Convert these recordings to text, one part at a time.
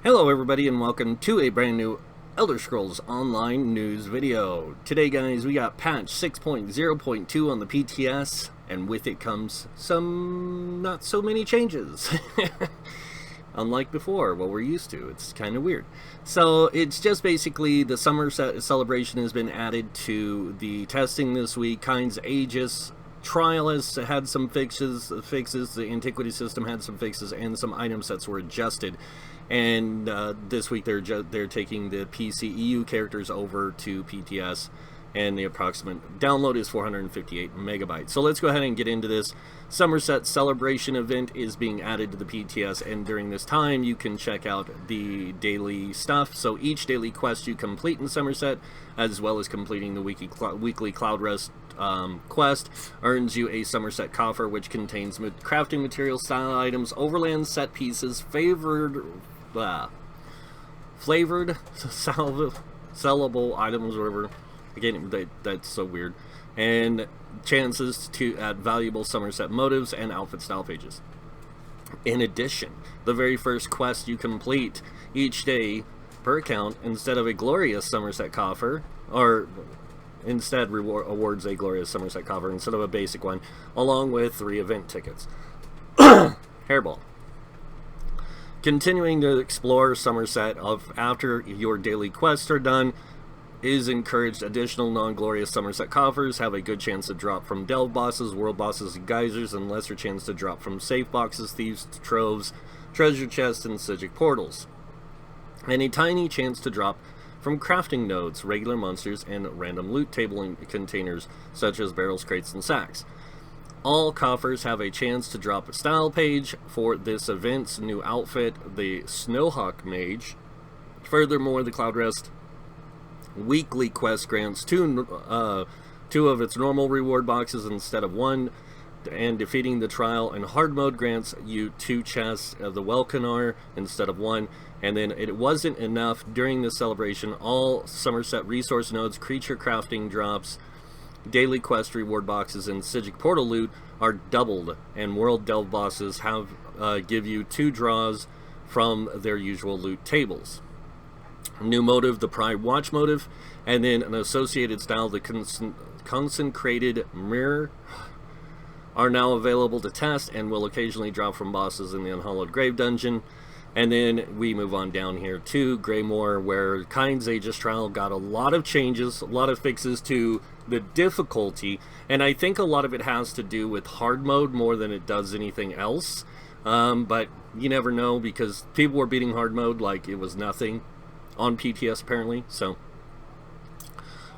Hello everybody and welcome to a brand new Elder Scrolls Online news video. Today guys, we got patch 6.0.2 on the PTS, and with it comes some not so many changes. Unlike before, what we're used to. It's kind of weird. So it's just basically the Somerset celebration has been added to the testing this week. Kinds Aegis Trial has had some fixes, the Antiquity system had some fixes, and some item sets were adjusted. And this week they're taking the PC EU characters over to PTS, and the approximate download is 458 megabytes. So let's go ahead and get into this. Somerset Celebration event is being added to the PTS, and during this time you can check out the daily stuff. So each daily quest you complete in Somerset, as well as completing the weekly Cloud Rest quest, earns you a Somerset coffer, which contains crafting materials, style items, overland set pieces, flavored sellable items, whatever. Again, that's so weird. And chances to add valuable Somerset motives and outfit style pages. In addition, the very first quest you complete each day per account, instead of a glorious Somerset coffer, or instead awards a glorious Somerset coffer instead of a basic one, along with 3 event tickets. Hairball. Continuing to explore Somerset after your daily quests are done is encouraged. Additional non-glorious Somerset coffers have a good chance to drop from delve bosses, world bosses, and geysers, and lesser chance to drop from safe boxes, thieves' troves, treasure chests, and Sigic portals. And a tiny chance to drop from crafting nodes, regular monsters, and random loot table containers such as barrels, crates, and sacks. All coffers have a chance to drop a style page for this event's new outfit, the Snowhawk Mage. Furthermore, the Cloud Rest weekly quest grants two of its normal reward boxes instead of 1, and defeating the trial in hard mode grants you 2 chests of the Welkanar instead of 1. And then it wasn't enough. During this celebration, all Somerset resource nodes, creature crafting drops, daily quest reward boxes, and Sigic portal loot are doubled, and world delve bosses have give you 2 draws from their usual loot tables. New motive, the Pride Watch motive, and then an associated style, the Consecrated Mirror, are now available to test and will occasionally drop from bosses in the Unhallowed Grave dungeon. And then we move on down here to Greymoor, where Kinds Aegis Trial got a lot of changes, a lot of fixes to the difficulty, and I think a lot of it has to do with hard mode more than it does anything else. But you never know, because people were beating hard mode like it was nothing on PTS apparently. So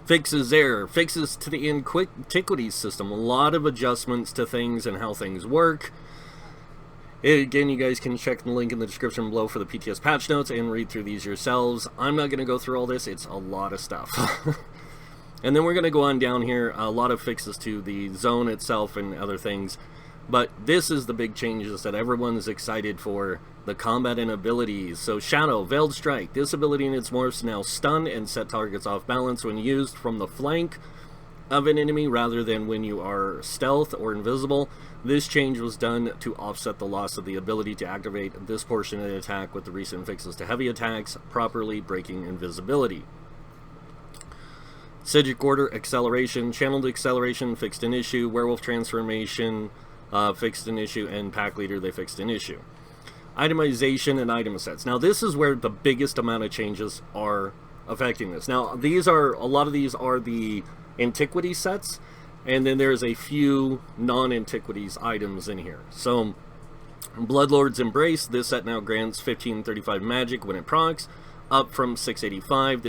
fixes there, fixes to the Antiquities system, a lot of adjustments to things and how things work. Again, you guys can check the link in the description below for the PTS patch notes and read through these yourselves. I'm not going to go through all this, it's a lot of stuff. And then we're going to go on down here, a lot of fixes to the zone itself and other things. But this is the big changes that everyone's excited for, the combat inabilities. So Shadow, Veiled Strike, this ability in its morphs now stun and set targets off balance when used from the flank of an enemy rather than when you are stealth or invisible. This change was done to offset the loss of the ability to activate this portion of the attack with the recent fixes to heavy attacks, properly breaking invisibility. Sigic Order Acceleration, Channeled Acceleration fixed an issue, Werewolf Transformation fixed an issue, and Pack Leader they fixed an issue. Itemization and item sets. Now this is where the biggest amount of changes are affecting this. Now a lot of these are the Antiquity sets, and then there's a few non-Antiquities items in here. So Bloodlord's Embrace, this set now grants 1535 magic when it procs, up from 685.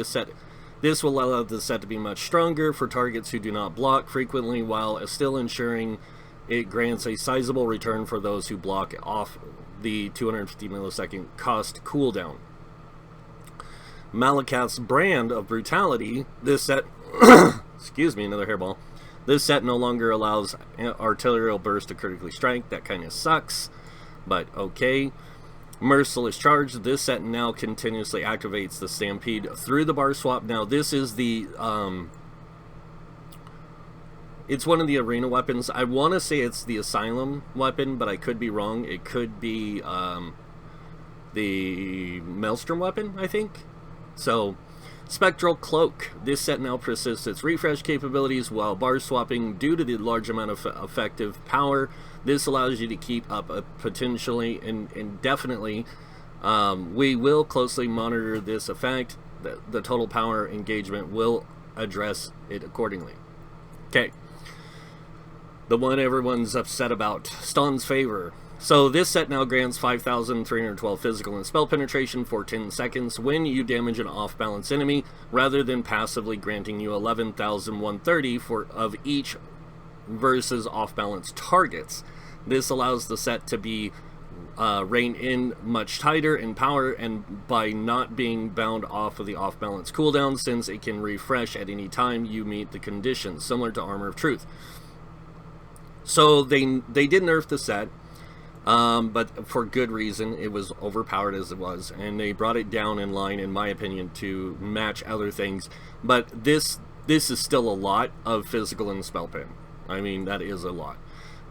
This will allow the set to be much stronger for targets who do not block frequently, while still ensuring it grants a sizable return for those who block off the 250 millisecond cost cooldown. Malakath's Brand of Brutality, this set excuse me, another hairball. This set no longer allows artillery burst to critically strike. That kind of sucks, but okay. Merciless Charge, this set now continuously activates the Stampede through the bar swap. Now this is the it's one of the arena weapons. I want to say it's the Asylum weapon, but I could be wrong. It could be the Maelstrom weapon, I think. So, Spectral Cloak. This set now persists its refresh capabilities while bar swapping due to the large amount of effective power. This allows you to keep up potentially and indefinitely. We will closely monitor this effect. The total power engagement will address it accordingly. Okay. The one everyone's upset about. Staun's Favor. So this set now grants 5,312 physical and spell penetration for 10 seconds when you damage an off-balance enemy, rather than passively granting you 11,130 of each versus off-balance targets. This allows the set to be rein in much tighter in power, and by not being bound off of the off-balance cooldown, since it can refresh at any time you meet the conditions, similar to Armor of Truth. So they did nerf the set. But for good reason. It was overpowered as it was, and they brought it down in line, in my opinion, to match other things. But this is still a lot of physical and spell pen. I mean, that is a lot.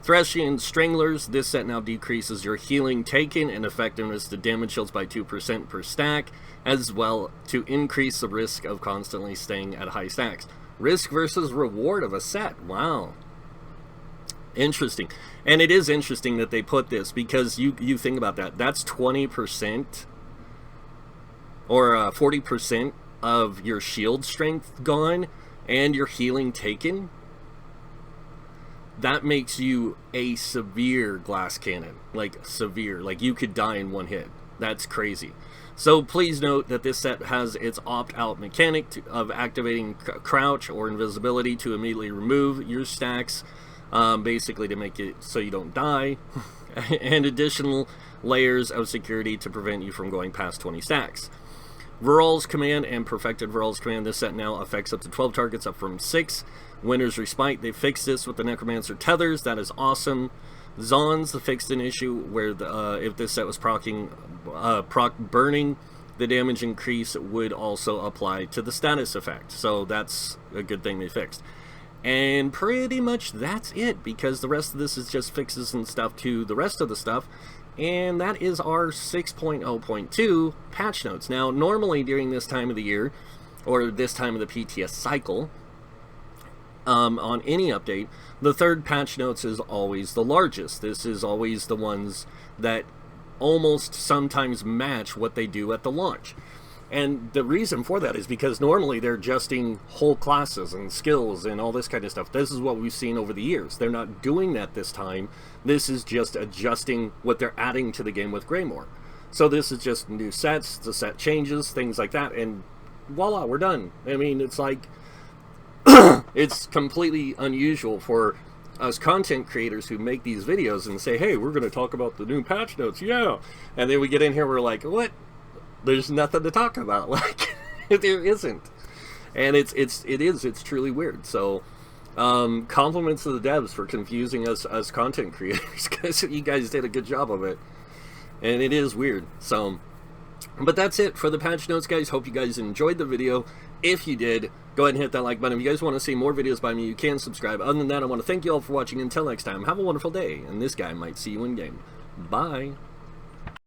Threshing Stranglers. This set now decreases your healing taken and effectiveness to damage shields by 2% per stack, as well to increase the risk of constantly staying at high stacks. Risk versus reward of a set. Wow. Interesting. And it is interesting that they put this, because you think about that. That's 20% or 40% of your shield strength gone and your healing taken. That makes you a severe glass cannon. Like, severe. Like, you could die in one hit. That's crazy. So please note that this set has its opt-out mechanic of activating crouch or invisibility to immediately remove your stacks. Basically to make it so you don't die, and additional layers of security to prevent you from going past 20 stacks. Viral's Command and Perfected Viral's Command. This set now affects up to 12 targets, up from 6. Winter's Respite. They fixed this with the Necromancer Tethers. That is awesome. Zon's fixed an issue where if this set was proc burning, the damage increase would also apply to the status effect. So that's a good thing they fixed. And pretty much that's it, because the rest of this is just fixes and stuff to the rest of the stuff. And that is our 6.0.2 patch notes. Now, normally during this time of the year, or this time of the PTS cycle, on any update, the third patch notes is always the largest. This is always the ones that almost sometimes match what they do at the launch. And the reason for that is because normally they're adjusting whole classes and skills and all this kind of stuff. This is what we've seen over the years. They're not doing that this time. This is just adjusting what they're adding to the game with Greymoor. So this is just new sets, the set changes, things like that, and voila, we're done. I mean, it's like, it's completely unusual for us content creators who make these videos and say, hey, we're going to talk about the new patch notes, yeah. And then we get in here, we're like, what? There's nothing to talk about. Like, there isn't. And it's truly weird. So compliments to the devs for confusing us as content creators, because you guys did a good job of it. And it is weird. So, but that's it for the patch notes, guys. Hope you guys enjoyed the video. If you did, go ahead and hit that like button. If you guys want to see more videos by me, you can subscribe. Other than that, I want to thank you all for watching. Until next time, have a wonderful day, and this guy might see you in game. Bye.